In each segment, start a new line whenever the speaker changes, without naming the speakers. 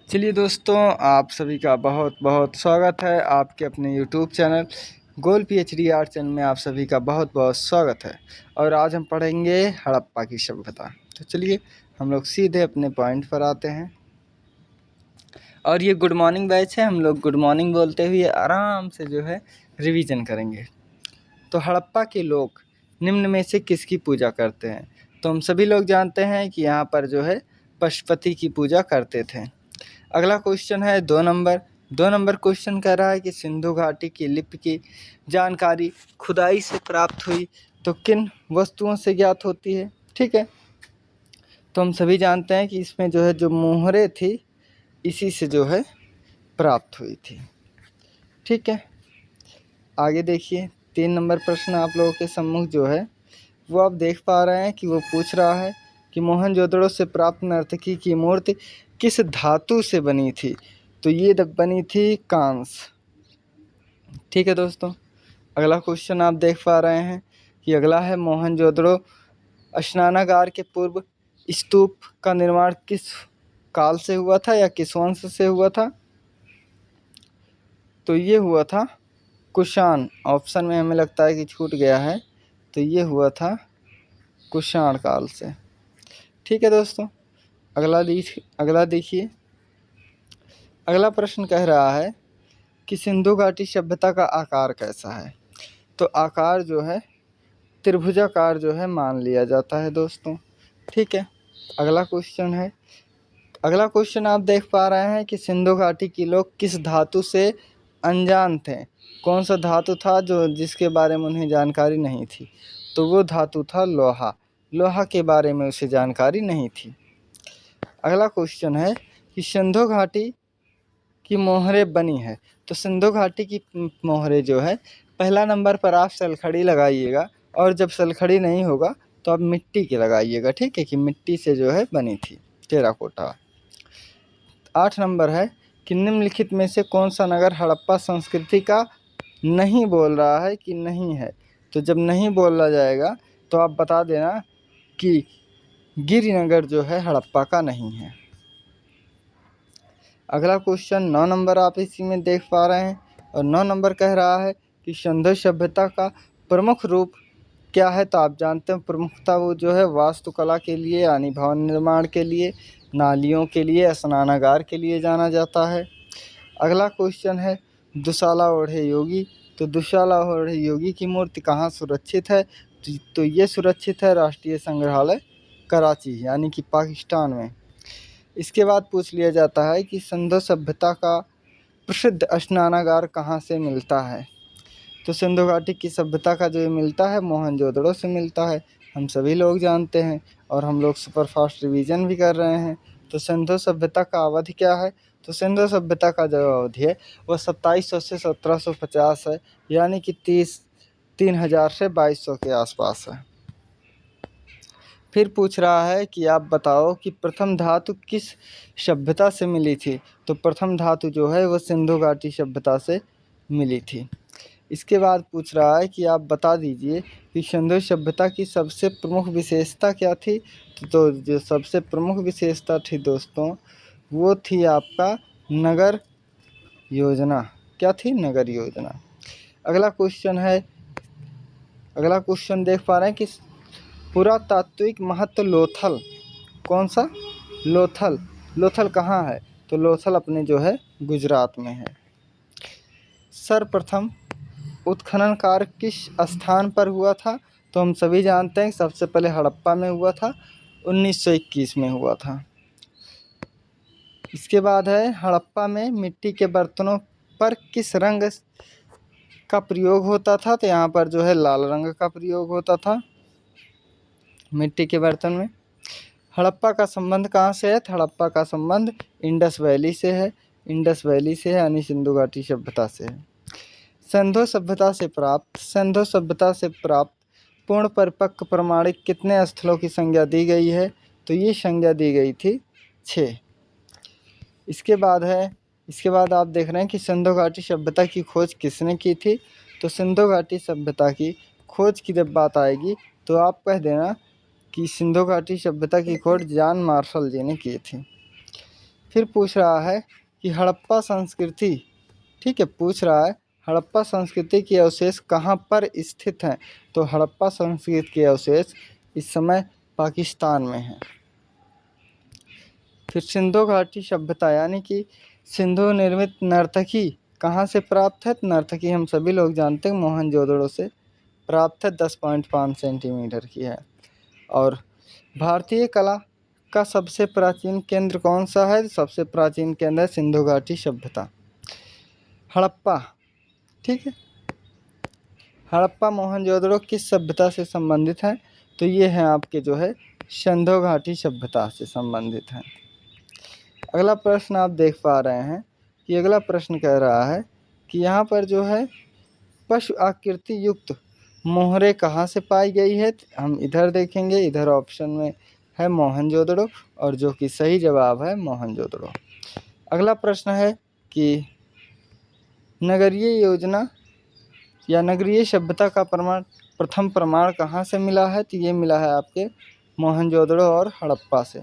चलिए दोस्तों, आप सभी का बहुत बहुत स्वागत है आपके अपने यूट्यूब चैनल गोल पीएचडी आर्ट चैनल में। आप सभी का बहुत बहुत स्वागत है। और आज हम पढ़ेंगे हड़प्पा की सभ्यता। तो चलिए हम लोग सीधे अपने पॉइंट पर आते हैं। और ये गुड मॉर्निंग बैच है, हम लोग गुड मॉर्निंग बोलते हुए आराम से जो है रिवीजन करेंगे। तो हड़प्पा के लोग निम्न में से किसकी पूजा करते हैं? तो हम सभी लोग जानते हैं कि यहाँ पर जो है पशुपति की पूजा करते थे। अगला क्वेश्चन है 2 नंबर क्वेश्चन कह रहा है कि सिंधु घाटी की लिपि की जानकारी खुदाई से प्राप्त हुई तो किन वस्तुओं से ज्ञात होती है? ठीक है, तो हम सभी जानते हैं कि इसमें जो है जो मोहरे थी इसी से जो है प्राप्त हुई थी। ठीक है, आगे देखिए 3 नंबर प्रश्न आप लोगों के सम्मुख जो है वो आप देख पा रहे हैं कि वो पूछ रहा है कि मोहनजोदड़ो से प्राप्त नर्तकी की मूर्ति किस धातु से बनी थी? तो ये बनी थी कांस। ठीक है दोस्तों, अगला क्वेश्चन आप देख पा रहे हैं कि अगला है मोहनजोदड़ो स्नानागार के पूर्व स्तूप का निर्माण किस काल से हुआ था या किस वंश से हुआ था? तो ये हुआ था कुषाण। ऑप्शन में हमें लगता है कि छूट गया है, तो ये हुआ था कुषाण काल से। ठीक है दोस्तों, अगला देखिए। अगला प्रश्न कह रहा है कि सिंधु घाटी सभ्यता का आकार कैसा है? तो आकार जो है त्रिभुजाकार जो है मान लिया जाता है दोस्तों। ठीक है, अगला क्वेश्चन आप देख पा रहे हैं कि सिंधु घाटी के लोग किस धातु से अनजान थे? कौन सा धातु था जो जिसके बारे में उन्हें जानकारी नहीं थी? तो वो धातु था लोहा। लोहा के बारे में उसे जानकारी नहीं थी। अगला क्वेश्चन है कि सिंधु घाटी की मोहरें बनी है। तो सिंधु घाटी की मोहरें जो है, पहला नंबर पर आप सलखड़ी लगाइएगा और जब सलखड़ी नहीं होगा तो आप मिट्टी के लगाइएगा। ठीक है, कि मिट्टी से जो है बनी थी, टेराकोटा। 8 नंबर है कि निम्नलिखित में से कौन सा नगर हड़प्पा संस्कृति का नहीं बोल रहा है कि नहीं है? तो जब नहीं बोला जाएगा तो आप बता देना कि गिरिनगर जो है हड़प्पा का नहीं है। अगला क्वेश्चन 9 नंबर आप इसी में देख पा रहे हैं और 9 नंबर कह रहा है कि सिंधु सभ्यता का प्रमुख रूप क्या है? तो आप जानते हैं प्रमुखता वो जो है वास्तुकला के लिए यानी भवन निर्माण के लिए, नालियों के लिए, स्नानागार के लिए जाना जाता है। अगला क्वेश्चन है दुशाला ओढ़े योगी। तो दुशाला ओढ़े योगी की मूर्ति कहाँ सुरक्षित है? तो ये सुरक्षित है राष्ट्रीय संग्रहालय कराची यानी कि पाकिस्तान में। इसके बाद पूछ लिया जाता है कि सिंधु सभ्यता का प्रसिद्ध स्नानागार कहाँ से मिलता है? तो सिंधु घाटी की सभ्यता का जो मिलता है मोहनजोदड़ो से मिलता है, हम सभी लोग जानते हैं और हम लोग सुपरफास्ट रिवीजन भी कर रहे हैं। तो सिंधु सभ्यता का अवधि क्या है? तो सिंधु सभ्यता का जो अवधि है वह 2700 से 1750 है, यानी कि 3000 से 2200 के आसपास है। फिर पूछ रहा है कि आप बताओ कि प्रथम धातु किस सभ्यता से मिली थी? तो प्रथम धातु जो है वो सिंधु घाटी सभ्यता से मिली थी। इसके बाद पूछ रहा है कि आप बता दीजिए कि सिंधु सभ्यता की सबसे प्रमुख विशेषता क्या थी? तो जो सबसे प्रमुख विशेषता थी दोस्तों वो थी आपका नगर योजना। क्या थी? नगर योजना। अगला क्वेश्चन देख पा रहे हैं कि पुरातात्विक महत्व लोथल। कौन सा? लोथल कहाँ है? तो लोथल अपने जो है गुजरात में है। सर्वप्रथम उत्खनन कार्य किस स्थान पर हुआ था? तो हम सभी जानते हैं सबसे पहले हड़प्पा में हुआ था, 1921 में हुआ था। इसके बाद है हड़प्पा में मिट्टी के बर्तनों पर किस रंग का प्रयोग होता था? तो यहाँ पर जो है लाल रंग का प्रयोग होता था मिट्टी के बर्तन में। हड़प्पा का संबंध कहाँ से है? हड़प्पा का संबंध इंडस वैली से है। इंडस वैली से है यानी सिंधु घाटी सभ्यता से है। सिंधु सभ्यता से प्राप्त पूर्ण परिपक्व प्रमाणिक कितने स्थलों की संज्ञा दी गई है? तो ये संज्ञा दी गई थी 6। इसके बाद आप देख रहे हैं कि सिंधु घाटी सभ्यता की खोज किसने की थी? तो सिंधु घाटी सभ्यता की खोज की जब बात आएगी तो आप कह देना कि सिंधु घाटी सभ्यता की खोज जॉन मार्शल जी ने की थी। फिर पूछ रहा है कि हड़प्पा संस्कृति, ठीक है, पूछ रहा है हड़प्पा संस्कृति के अवशेष कहाँ पर स्थित हैं। तो हड़प्पा संस्कृति के अवशेष इस समय पाकिस्तान में हैं। फिर सिंधु घाटी सभ्यता यानी कि सिंधु निर्मित नर्तकी कहाँ से प्राप्त है। नर्तकी हम सभी लोग जानते हैं मोहनजोदड़ो से प्राप्त है, 10.5 सेंटीमीटर की है। और भारतीय कला का सबसे प्राचीन केंद्र कौन सा है। सबसे प्राचीन केंद्र है सिंधु घाटी सभ्यता। हड़प्पा, ठीक है, हड़प्पा मोहनजोदड़ो किस सभ्यता से संबंधित है। तो ये है आपके जो है सिंधु घाटी सभ्यता से संबंधित है। अगला प्रश्न आप देख पा रहे हैं कि अगला प्रश्न कह रहा है कि यहाँ पर जो है पशु आकृति युक्त मोहरे कहाँ से पाई गई है। हम इधर देखेंगे, इधर ऑप्शन में है मोहनजोदड़ो और जो कि सही जवाब है मोहनजोदड़ो। अगला प्रश्न है कि नगरीय योजना या नगरीय सभ्यता का प्रथम प्रमाण कहाँ से मिला है। तो ये मिला है आपके मोहनजोदड़ो और हड़प्पा से।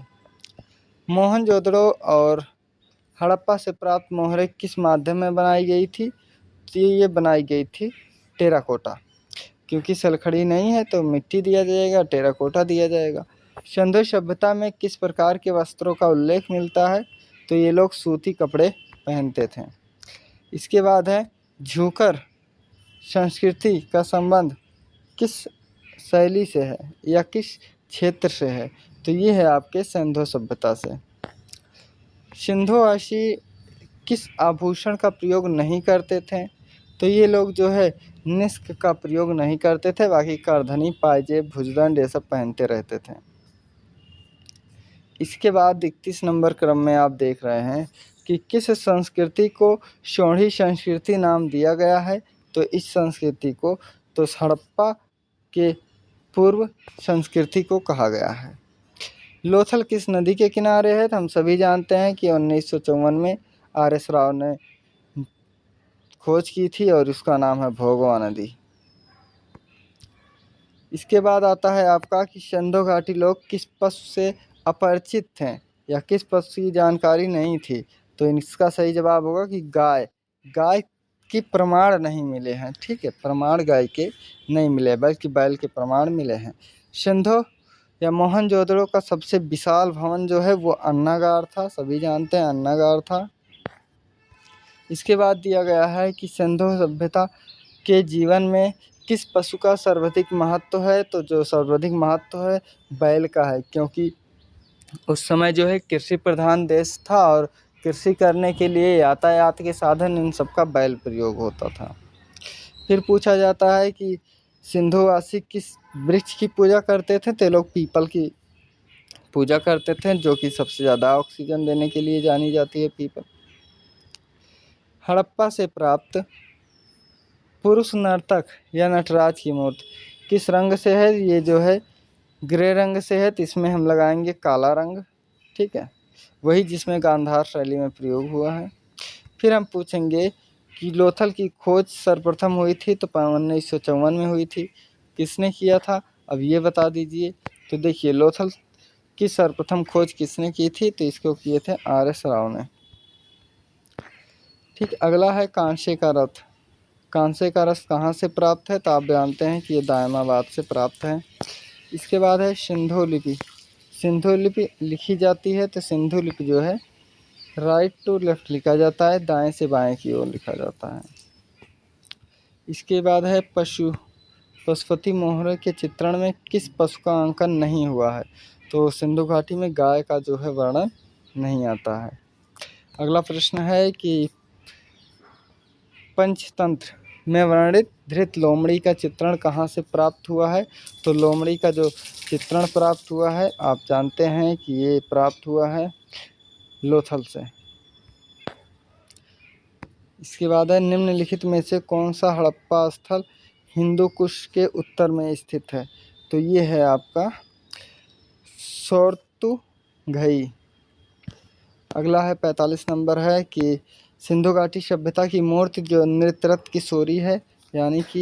मोहनजोदड़ो और हड़प्पा से प्राप्त मोहरें किस माध्यम में बनाई गई थी। तो ये बनाई गई थी टेराकोटा, क्योंकि सलखड़ी नहीं है तो मिट्टी दिया जाएगा, टेराकोटा दिया जाएगा। सिंधु सभ्यता में किस प्रकार के वस्त्रों का उल्लेख मिलता है। तो ये लोग सूती कपड़े पहनते थे। इसके बाद है झूकर संस्कृति का संबंध किस शैली से है या किस क्षेत्र से है। तो ये है आपके सिंधु सभ्यता से। सिंधुवासी किस आभूषण का प्रयोग नहीं करते थे। तो ये लोग जो है निस्क का प्रयोग नहीं करते थे, बाकी करधनी, पायजेब, भुजदंड ये सब पहनते रहते थे। इसके बाद 31 नंबर क्रम में आप देख रहे हैं कि किस संस्कृति को सोढ़ी संस्कृति नाम दिया गया है। तो इस संस्कृति को तो हड़प्पा के पूर्व संस्कृति को कहा गया है। लोथल किस नदी के किनारे है। तो हम सभी जानते हैं कि 1954 में RS राव ने खोज की थी और उसका नाम है भोगवा नदी। इसके बाद आता है आपका कि सिंधु घाटी लोग किस पशु से अपरिचित थे या किस पशु की जानकारी नहीं थी। तो इसका सही जवाब होगा कि गाय। गाय की प्रमाण नहीं मिले हैं, ठीक है, प्रमाण गाय के नहीं मिले बल्कि बैल के प्रमाण मिले हैं। सिंधु या मोहनजोदड़ो का सबसे विशाल भवन जो है वो अन्नागार था, सभी जानते हैं अन्नागार था। इसके बाद दिया गया है कि सिंधु सभ्यता के जीवन में किस पशु का सर्वाधिक महत्व है। तो जो सर्वाधिक महत्व है बैल का है, क्योंकि उस समय जो है कृषि प्रधान देश था और कृषि करने के लिए यातायात के साधन इन सब का बैल प्रयोग होता था। फिर पूछा जाता है कि सिंधुवासी किस वृक्ष की पूजा करते थे। तो लोग पीपल की पूजा करते थे, जो कि सबसे ज़्यादा ऑक्सीजन देने के लिए जानी जाती है पीपल। हड़प्पा से प्राप्त पुरुष नर्तक या नटराज की मूर्ति किस रंग से है। ये जो है ग्रे रंग से है, तो इसमें हम लगाएंगे काला रंग, ठीक है, वही जिसमें गांधार शैली में प्रयोग हुआ है। फिर हम पूछेंगे कि लोथल की खोज सर्वप्रथम हुई थी तो 1954 में हुई थी, किसने किया था, अब ये बता दीजिए। तो देखिए लोथल की सर्वप्रथम खोज किसने की थी। तो इसको किए थे RS राव ने। ठीक, अगला है कांसे का रथ। कांसे का रथ कहाँ से प्राप्त है। तो आप जानते हैं कि ये दायमाबाद से प्राप्त है। इसके बाद है सिंधु लिपि। सिंधु लिपि लिखी जाती है तो सिंधु लिपि जो है राइट टू लेफ्ट लिखा जाता है, दाएं से बाएं की ओर लिखा जाता है। इसके बाद है पशुपति मोहरे के चित्रण में किस पशु का अंकन नहीं हुआ है। तो सिंधु घाटी में गाय का जो है वर्णन नहीं आता है। अगला प्रश्न है कि पंचतंत्र में वर्णित धृत लोमड़ी का चित्रण कहाँ से प्राप्त हुआ है। तो लोमड़ी का जो चित्रण प्राप्त हुआ है आप जानते हैं कि ये प्राप्त हुआ है लोथल से। इसके बाद है निम्नलिखित में से कौन सा हड़प्पा स्थल हिंदू कुश के उत्तर में स्थित है। तो ये है आपका सोर्तुघई। अगला है 45 नंबर है कि सिंधु घाटी सभ्यता की मूर्ति जो नृत्यरत किशोरी है, यानी कि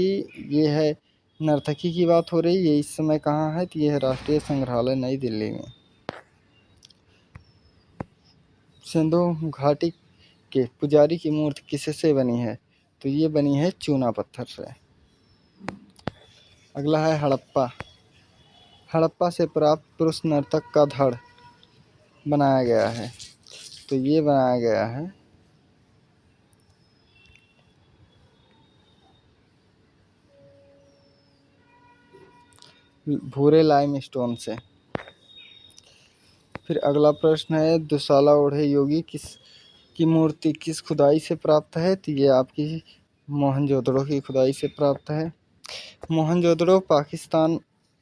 ये है नर्तकी की बात हो रही है, इस समय कहाँ है। तो ये है राष्ट्रीय संग्रहालय नई दिल्ली में। सिंधु घाटी के पुजारी की मूर्ति किससे बनी है? तो ये बनी है चूना पत्थर से। अगला है हड़प्पा। हड़प्पा से प्राप्त पुरुष नर्तक का धड़ बनाया गया है। तो ये बनाया गया है भूरे लाइमस्टोन से। फिर अगला प्रश्न है दुशाला ओढ़े योगी की मूर्ति किस खुदाई से प्राप्त है? तो ये आपकी मोहनजोदड़ो की खुदाई से प्राप्त है। मोहनजोदड़ो पाकिस्तान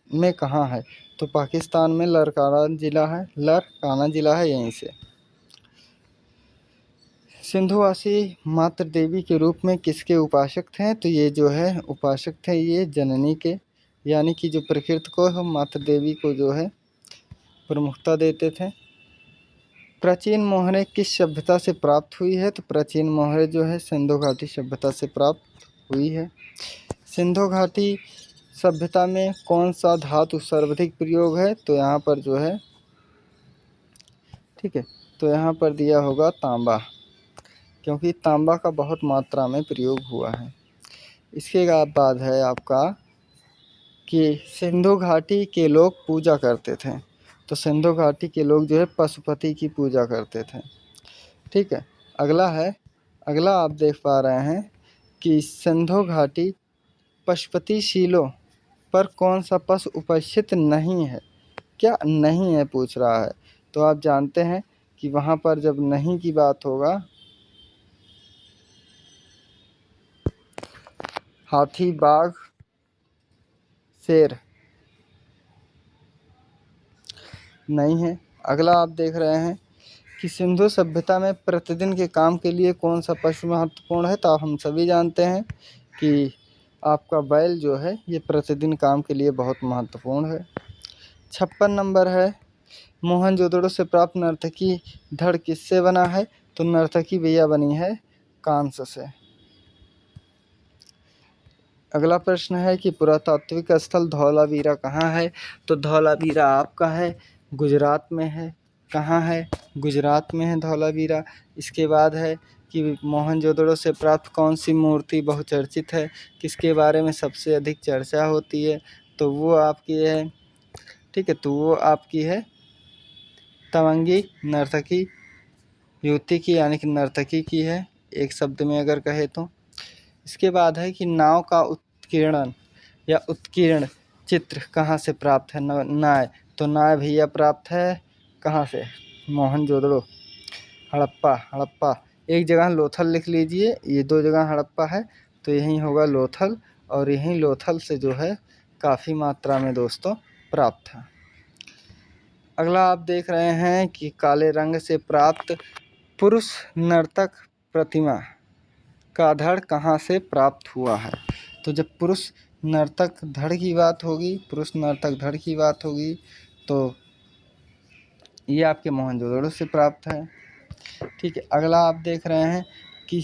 में कहाँ है? तो पाकिस्तान में लरकाना जिला है यहीं से। सिंधुवासी मातृ देवी के रूप में किसके उपासक थे? तो ये जो है उपासक थे ये जननी के, यानी कि जो प्रकृति को हम मातृ देवी को जो है प्रमुखता देते थे। प्राचीन मोहरें किस सभ्यता से प्राप्त हुई है? तो प्राचीन मोहरें जो है सिंधु घाटी सभ्यता से प्राप्त हुई है। सिंधु घाटी सभ्यता में कौन सा धातु सर्वाधिक प्रयोग है? तो यहाँ पर जो है ठीक है, तो यहाँ पर दिया होगा तांबा, क्योंकि तांबा का बहुत मात्रा में प्रयोग हुआ है। इसके बाद है आपका कि सिंधु घाटी के लोग पूजा करते थे। तो सिंधु घाटी के लोग जो है पशुपति की पूजा करते थे। ठीक है, अगला आप देख पा रहे हैं कि सिंधु घाटी पशुपति शिलों पर कौन सा पशु उपस्थित नहीं है? क्या नहीं है पूछ रहा है। तो आप जानते हैं कि वहाँ पर जब नहीं की बात होगा, हाथी, बाघ, शेर नहीं है। अगला आप देख रहे हैं कि सिंधु सभ्यता में प्रतिदिन के काम के लिए कौन सा पशु महत्वपूर्ण है? तो हम सभी जानते हैं कि आपका बैल जो है ये प्रतिदिन काम के लिए बहुत महत्वपूर्ण है। 56 नंबर है मोहनजोदड़ो से प्राप्त नर्तकी धड़ किससे बना है? तो नर्तकी भैया बनी है कांस्य से। अगला प्रश्न है कि पुरातात्विक स्थल धौलावीरा कहाँ है? तो धौलावीरा आपका है गुजरात में है। कहाँ है? गुजरात में है धौलावीरा। इसके बाद है कि मोहनजोदड़ो से प्राप्त कौन सी मूर्ति बहुचर्चित है, किसके बारे में सबसे अधिक चर्चा होती है? तो वो आपकी है ठीक है, तो वो आपकी है तवंगी नर्तकी युवती की, यानी कि नर्तकी की है एक शब्द में अगर कहे तो। इसके बाद है कि नाव का उत्कीर्णन या उत्कीर्ण चित्र कहाँ से प्राप्त है? नाय, तो नाय भैया प्राप्त है कहाँ से? मोहनजोदड़ो, हड़प्पा। एक जगह लोथल लिख लीजिए, ये 2 जगह हड़प्पा है, तो यहीं होगा लोथल, और यहीं लोथल से जो है काफ़ी मात्रा में दोस्तों प्राप्त है। अगला आप देख रहे हैं कि काले रंग से प्राप्त पुरुष नर्तक प्रतिमा का धड़ कहाँ से प्राप्त हुआ है? तो जब पुरुष नर्तक धड़ की बात होगी तो ये आपके मोहनजोदड़ो से प्राप्त है। ठीक है, अगला आप देख रहे हैं कि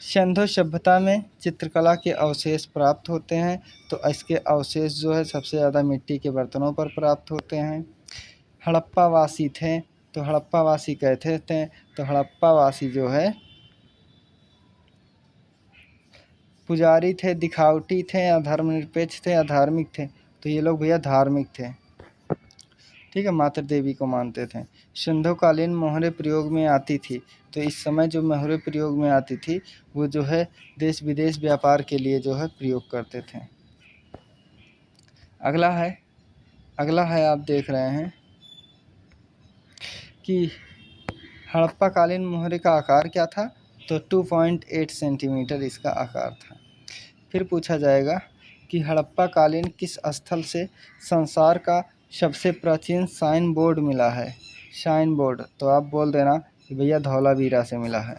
सिंधु सभ्यता में चित्रकला के अवशेष प्राप्त होते हैं। तो इसके अवशेष जो है सबसे ज़्यादा मिट्टी के बर्तनों पर प्राप्त होते हैं। हड़प्पावासी थे, तो हड़प्पावासी कहते थे, तो हड़प्पावासी जो है पुजारी थे, दिखावटी थे, या धर्मनिरपेक्ष थे, या धार्मिक थे? तो ये लोग भैया धार्मिक थे। ठीक है, मातृ देवी को मानते थे। सिंधुकालीन मोहरें प्रयोग में आती थी। तो इस समय जो मोहरें प्रयोग में आती थी वो जो है देश विदेश व्यापार के लिए जो है प्रयोग करते थे। अगला है आप देख रहे हैं कि हड़प्पाकालीन मोहरे का आकार क्या था? तो 2.8 सेंटीमीटर इसका आकार था। फिर पूछा जाएगा कि हड़प्पाकालीन किस स्थल से संसार का सबसे प्राचीन साइन बोर्ड मिला है? साइन बोर्ड, तो आप बोल देना कि भैया धौलावीरा से मिला है।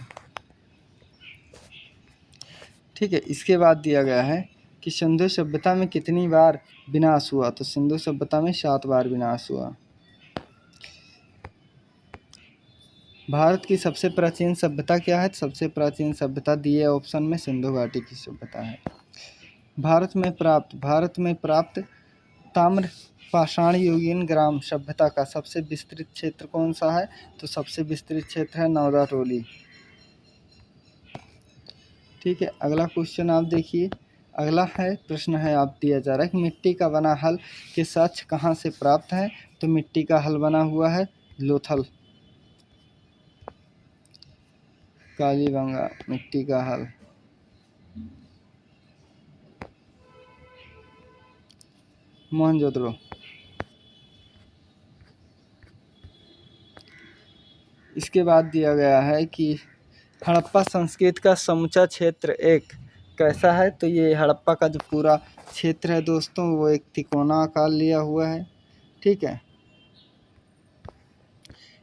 ठीक है, इसके बाद दिया गया है कि सिंधु सभ्यता में कितनी बार विनाश हुआ? तो सिंधु सभ्यता में 7 बार विनाश हुआ। भारत की सबसे प्राचीन सभ्यता क्या है? सबसे प्राचीन सभ्यता दिए ऑप्शन में सिंधु घाटी की सभ्यता है। भारत में प्राप्त ताम्र पाषाण युगीन ग्राम सभ्यता का सबसे विस्तृत क्षेत्र कौन सा है? तो सबसे विस्तृत क्षेत्र है नौदा टोली। ठीक है, अगला क्वेश्चन आप देखिए। अगला है प्रश्न है आप दिया जा रहा है कि मिट्टी का बना हल के साक्ष्य कहाँ से प्राप्त है? तो मिट्टी का हल बना हुआ है लोथल। कालीबंगा मिट्टी का हल। मोहनजोदड़ो। इसके बाद दिया गया है कि हड़प्पा संस्कृति का समूचा क्षेत्र एक कैसा है? तो ये हड़प्पा का जो पूरा क्षेत्र है दोस्तों वो एक तिकोना आकार लिया हुआ है। ठीक है,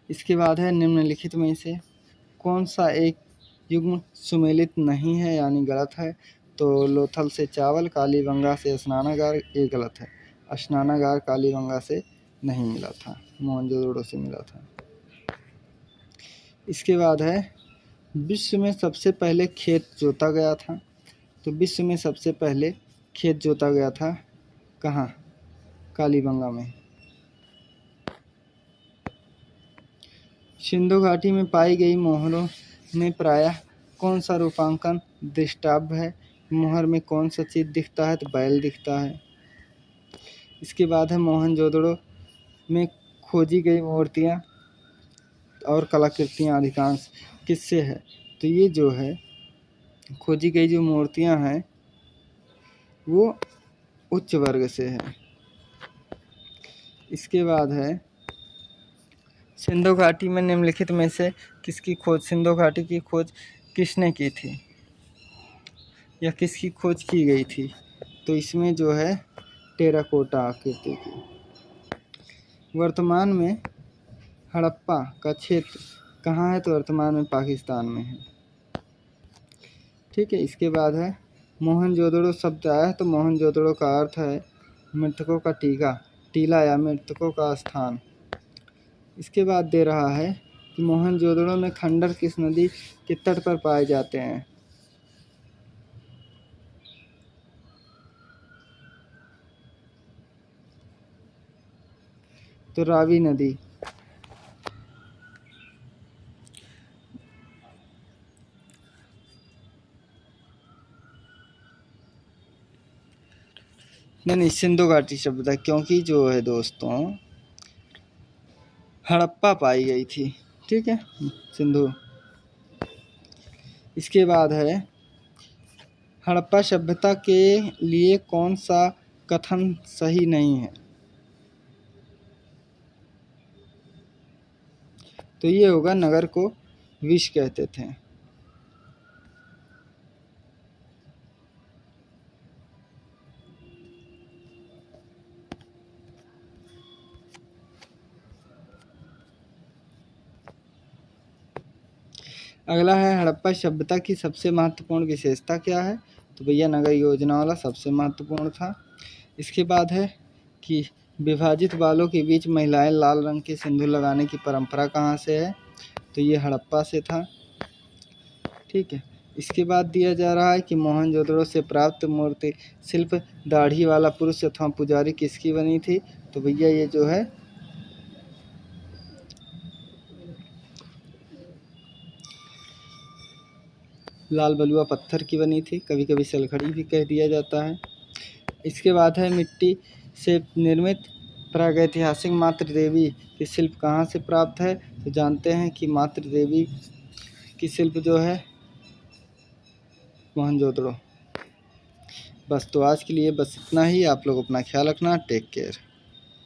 इसके बाद है निम्नलिखित में से कौन सा एक युग्म सुमेलित नहीं है यानी गलत है? तो लोथल से चावल, कालीबंगा से स्नानागार, ये गलत है। स्नानागार कालीबंगा से नहीं मिला था, मोहनजोदड़ो से मिला था। इसके बाद है विश्व में सबसे पहले खेत जोता गया था। तो विश्व में सबसे पहले खेत जोता गया था कहाँ? कालीबंगा में। सिंधु घाटी में पाई गई मोहरों में प्रायः कौन सा रूपांकन दृष्टाव्य है? मोहर में कौन सा चीज़ दिखता है? तो बैल दिखता है। इसके बाद है मोहनजोदड़ो में खोजी गई मूर्तियाँ और कलाकृतियाँ अधिकांश किससे है? तो ये जो है खोजी गई जो मूर्तियाँ हैं वो उच्च वर्ग से है। इसके बाद है सिंधु घाटी में निम्नलिखित में से किसकी खोज, सिंधु घाटी की खोज किसने की थी या किसकी खोज की गई थी? तो इसमें जो है टेराकोटा आकृति की। वर्तमान में हड़प्पा का क्षेत्र कहाँ है? तो वर्तमान में पाकिस्तान में है। ठीक है, इसके बाद है मोहनजोदड़ो शब्द आया है तो मोहनजोदड़ो का अर्थ है मृतकों का टीला या मृतकों का स्थान। इसके बाद दे रहा है कि मोहनजोदड़ो में खंडर किस नदी के तट पर पाए जाते हैं? तो रावी नदी। नहीं, सिंधु घाटी शब्द है क्योंकि जो है दोस्तों हड़प्पा पाई गई थी। ठीक है, सिंधु। इसके बाद है हड़प्पा सभ्यता के लिए कौन सा कथन सही नहीं है? तो ये होगा नगर को विष कहते थे। अगला है हड़प्पा सभ्यता की सबसे महत्वपूर्ण विशेषता क्या है? तो भैया नगर योजना वाला सबसे महत्वपूर्ण था। इसके बाद है कि विभाजित बालों के बीच महिलाएं लाल रंग के सिंदूर लगाने की परंपरा कहाँ से है? तो ये हड़प्पा से था। ठीक है, इसके बाद दिया जा रहा है कि मोहनजोदड़ो से प्राप्त मूर्ति शिल्प दाढ़ी वाला पुरुष अथवा पुजारी किसकी बनी थी? तो भैया ये जो है लाल बलुआ पत्थर की बनी थी, कभी कभी सलखड़ी भी कह दिया जाता है। इसके बाद है मिट्टी से निर्मित प्रागैतिहासिक मातृ देवी की शिल्प कहाँ से प्राप्त है? तो जानते हैं कि मातृ देवी की शिल्प जो है मोहनजोदड़ो। बस तो आज के लिए बस इतना ही। आप लोग अपना ख्याल रखना। Take care.